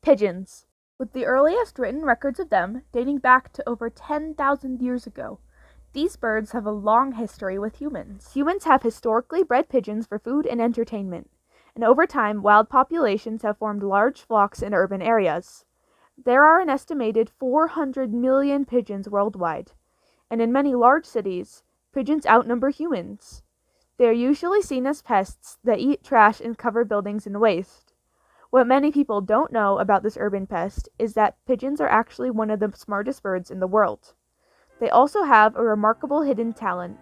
Pigeons, with the earliest written records of them dating back to over 10,000 years ago. These birds have a long history with humans. Humans have historically bred pigeons for food and entertainment, and over time, wild populations have formed large flocks in urban areas. There are an estimated 400 million pigeons worldwide, and in many large cities, pigeons outnumber humans. They are usually seen as pests that eat trash and cover buildings in waste. What many people don't know about this urban pest is that pigeons are actually one of the smartest birds in the world. They also have a remarkable hidden talent,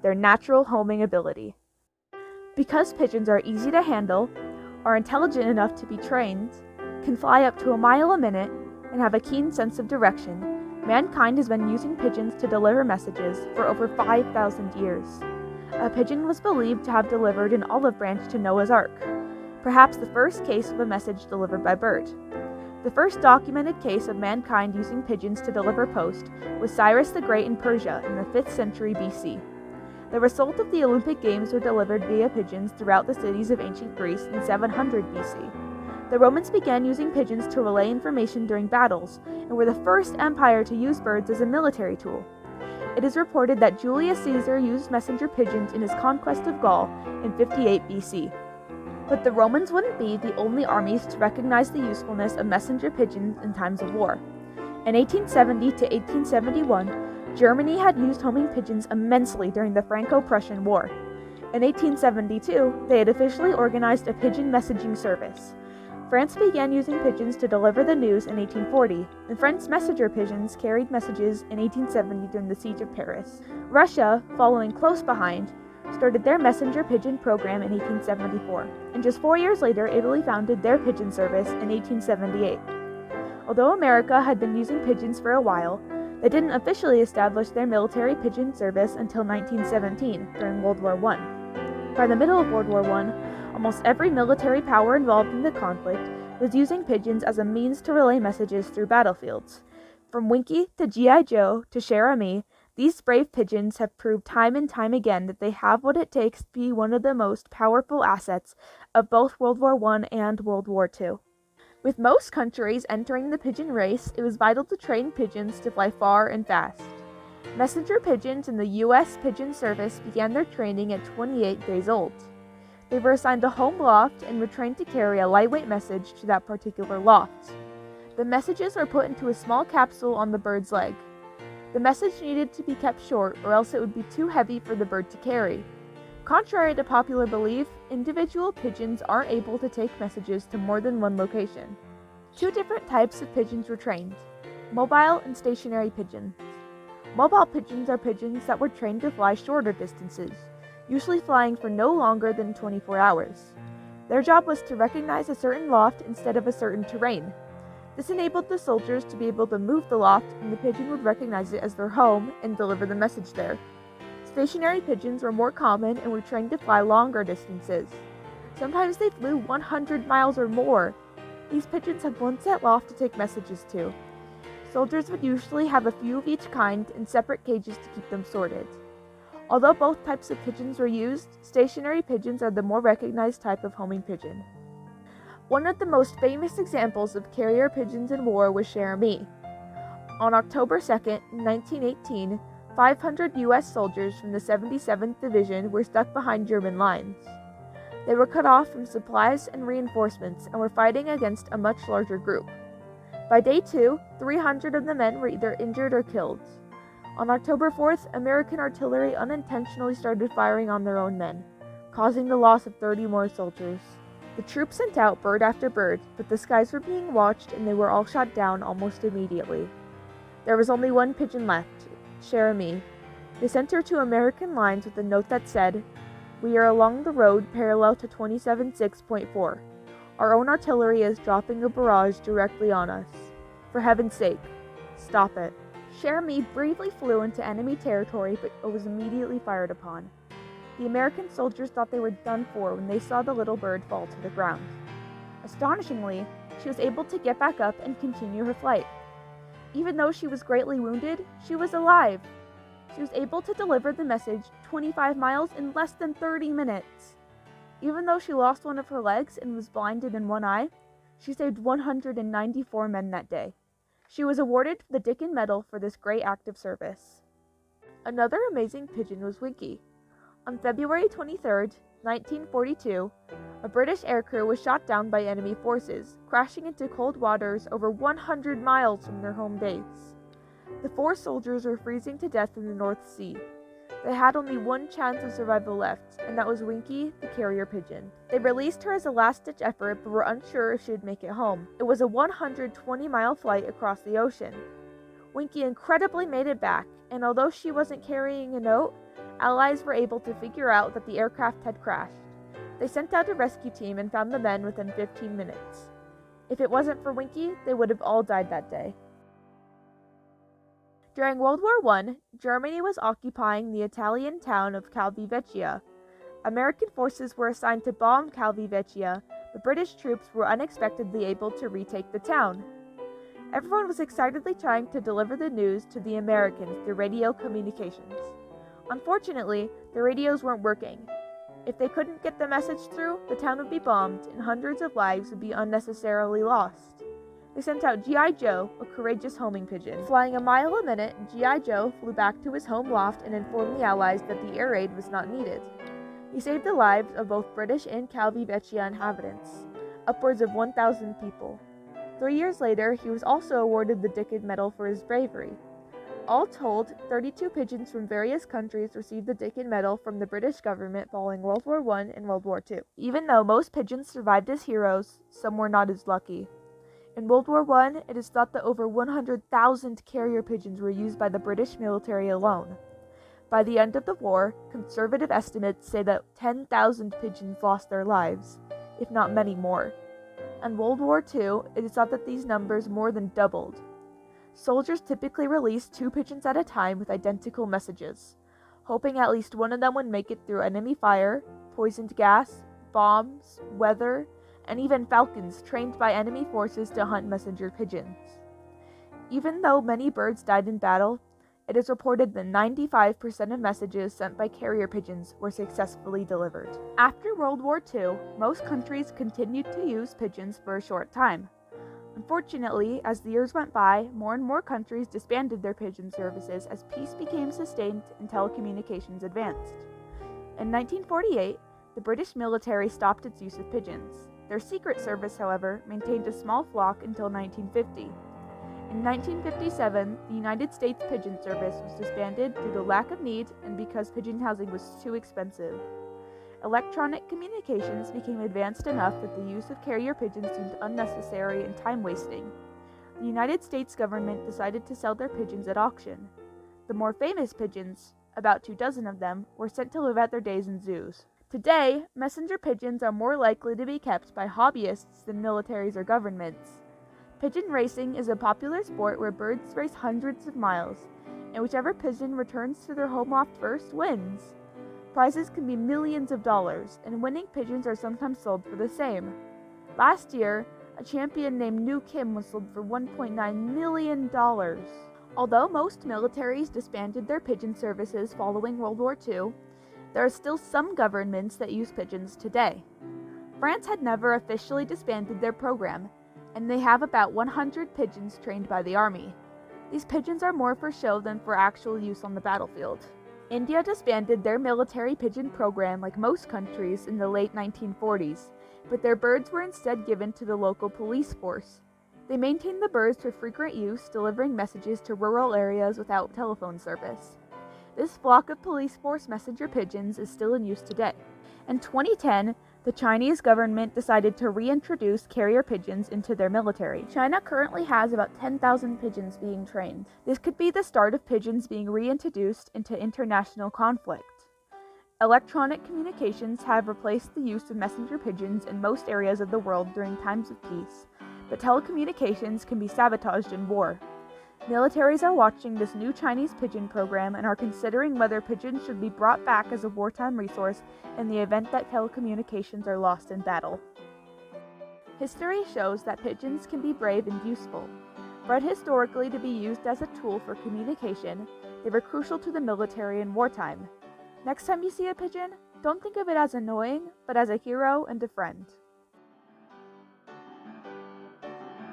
their natural homing ability. Because pigeons are easy to handle, are intelligent enough to be trained, can fly up to a mile a minute, and have a keen sense of direction, mankind has been using pigeons to deliver messages for over 5,000 years. A pigeon was believed to have delivered an olive branch to Noah's Ark, perhaps the first case of a message delivered by bird. The first documented case of mankind using pigeons to deliver post was Cyrus the Great in Persia in the 5th century BC. The result of the Olympic Games were delivered via pigeons throughout the cities of ancient Greece in 700 BC. The Romans began using pigeons to relay information during battles and were the first empire to use birds as a military tool. It is reported that Julius Caesar used messenger pigeons in his conquest of Gaul in 58 BC. But the Romans wouldn't be the only armies to recognize the usefulness of messenger pigeons in times of war. In 1870 to 1871, Germany had used homing pigeons immensely during the Franco-Prussian War. In 1872, they had officially organized a pigeon messaging service. France began using pigeons to deliver the news in 1840, and French messenger pigeons carried messages in 1870 during the Siege of Paris. Russia, following close behind, started their messenger pigeon program in 1874, and just 4 years later, Italy founded their pigeon service in 1878. Although America had been using pigeons for a while, they didn't officially establish their military pigeon service until 1917, during World War I. By the middle of World War I, almost every military power involved in the conflict was using pigeons as a means to relay messages through battlefields. From Winkie to G.I. Joe to Cher Me, these brave pigeons have proved time and time again that they have what it takes to be one of the most powerful assets of both World War I and World War II. With most countries entering the pigeon race, it was vital to train pigeons to fly far and fast. Messenger pigeons in the U.S. Pigeon Service began their training at 28 days old. They were assigned a home loft and were trained to carry a lightweight message to that particular loft. The messages were put into a small capsule on the bird's leg. The message needed to be kept short or else it would be too heavy for the bird to carry. Contrary to popular belief, individual pigeons aren't able to take messages to more than one location. Two different types of pigeons were trained: mobile and stationary pigeons. Mobile pigeons are pigeons that were trained to fly shorter distances, usually flying for no longer than 24 hours. Their job was to recognize a certain loft instead of a certain terrain. This enabled the soldiers to be able to move the loft, and the pigeon would recognize it as their home and deliver the message there. Stationary pigeons were more common and were trained to fly longer distances. Sometimes they flew 100 miles or more. These pigeons had one set loft to take messages to. Soldiers would usually have a few of each kind in separate cages to keep them sorted. Although both types of pigeons were used, stationary pigeons are the more recognized type of homing pigeon. One of the most famous examples of carrier pigeons in war was Cher Me. On October 2, 1918, 500 U.S. soldiers from the 77th Division were stuck behind German lines. They were cut off from supplies and reinforcements and were fighting against a much larger group. By day 2, 300 of the men were either injured or killed. On October 4th, American artillery unintentionally started firing on their own men, causing the loss of 30 more soldiers. The troops sent out bird after bird, but the skies were being watched and they were all shot down almost immediately. There was only one pigeon left, Cher Me. They sent her to American lines with a note that said, "We are along the road parallel to 276.4. Our own artillery is dropping a barrage directly on us. For heaven's sake, stop it." Cher Me bravely flew into enemy territory but was immediately fired upon. The American soldiers thought they were done for when they saw the little bird fall to the ground. Astonishingly, she was able to get back up and continue her flight. Even though she was greatly wounded, she was alive. She was able to deliver the message 25 miles in less than 30 minutes. Even though she lost one of her legs and was blinded in one eye, She saved 194 men that day. She was awarded the Dickin Medal for this great act of service. Another amazing pigeon was Winkie. On February 23, 1942, a British aircrew was shot down by enemy forces, crashing into cold waters over 100 miles from their home base. The 4 soldiers were freezing to death in the North Sea. They had only one chance of survival left, and that was Winkie, the carrier pigeon. They released her as a last-ditch effort, but were unsure if she would make it home. It was a 120-mile flight across the ocean. Winkie incredibly made it back, and although she wasn't carrying a note, Allies were able to figure out that the aircraft had crashed. They sent out a rescue team and found the men within 15 minutes. If it wasn't for Winkie, they would have all died that day. During World War I, Germany was occupying the Italian town of Calvi-Vecchia. American forces were assigned to bomb Calvi-Vecchia, but British troops were unexpectedly able to retake the town. Everyone was excitedly trying to deliver the news to the Americans through radio communications. Unfortunately, the radios weren't working. If they couldn't get the message through, the town would be bombed and hundreds of lives would be unnecessarily lost. They sent out G.I. Joe, a courageous homing pigeon. Flying a mile a minute, G.I. Joe flew back to his home loft and informed the Allies that the air raid was not needed. He saved the lives of both British and Calvi-Vecchia inhabitants, upwards of 1,000 people. 3 years later, he was also awarded the Dickin Medal for his bravery. All told, 32 pigeons from various countries received the Dickin Medal from the British government following World War I and World War II. Even though most pigeons survived as heroes, some were not as lucky. In World War I, it is thought that over 100,000 carrier pigeons were used by the British military alone. By the end of the war, conservative estimates say that 10,000 pigeons lost their lives, if not many more. In World War II, it is thought that these numbers more than doubled. Soldiers typically released 2 pigeons at a time with identical messages, hoping at least one of them would make it through enemy fire, poisoned gas, bombs, weather, and even falcons trained by enemy forces to hunt messenger pigeons. Even though many birds died in battle, it is reported that 95% of messages sent by carrier pigeons were successfully delivered. After World War II, most countries continued to use pigeons for a short time. Unfortunately, as the years went by, more and more countries disbanded their pigeon services as peace became sustained and telecommunications advanced. In 1948, the British military stopped its use of pigeons. Their Secret Service, however, maintained a small flock until 1950. In 1957, the United States Pigeon Service was disbanded due to lack of need and because pigeon housing was too expensive. Electronic communications became advanced enough that the use of carrier pigeons seemed unnecessary and time-wasting. The United States government decided to sell their pigeons at auction. The more famous pigeons, about 24 of them, were sent to live out their days in zoos. Today, messenger pigeons are more likely to be kept by hobbyists than militaries or governments. Pigeon racing is a popular sport where birds race hundreds of miles, and whichever pigeon returns to their home loft first wins. Prizes can be millions of dollars, and winning pigeons are sometimes sold for the same. Last year, a champion named New Kim was sold for $1.9 million. Although most militaries disbanded their pigeon services following World War II, there are still some governments that use pigeons today. France had never officially disbanded their program, and they have about 100 pigeons trained by the army. These pigeons are more for show than for actual use on the battlefield. India disbanded their military pigeon program like most countries in the late 1940s, but their birds were instead given to the local police force. They maintained the birds for frequent use, delivering messages to rural areas without telephone service. This flock of police force messenger pigeons is still in use today. In 2010, the Chinese government decided to reintroduce carrier pigeons into their military. China currently has about 10,000 pigeons being trained. This could be the start of pigeons being reintroduced into international conflict. Electronic communications have replaced the use of messenger pigeons in most areas of the world during times of peace, but telecommunications can be sabotaged in war. Militaries are watching this new Chinese pigeon program and are considering whether pigeons should be brought back as a wartime resource in the event that telecommunications are lost in battle. History shows that pigeons can be brave and useful. Bred historically to be used as a tool for communication, they were crucial to the military in wartime. Next time you see a pigeon, don't think of it as annoying, but as a hero and a friend.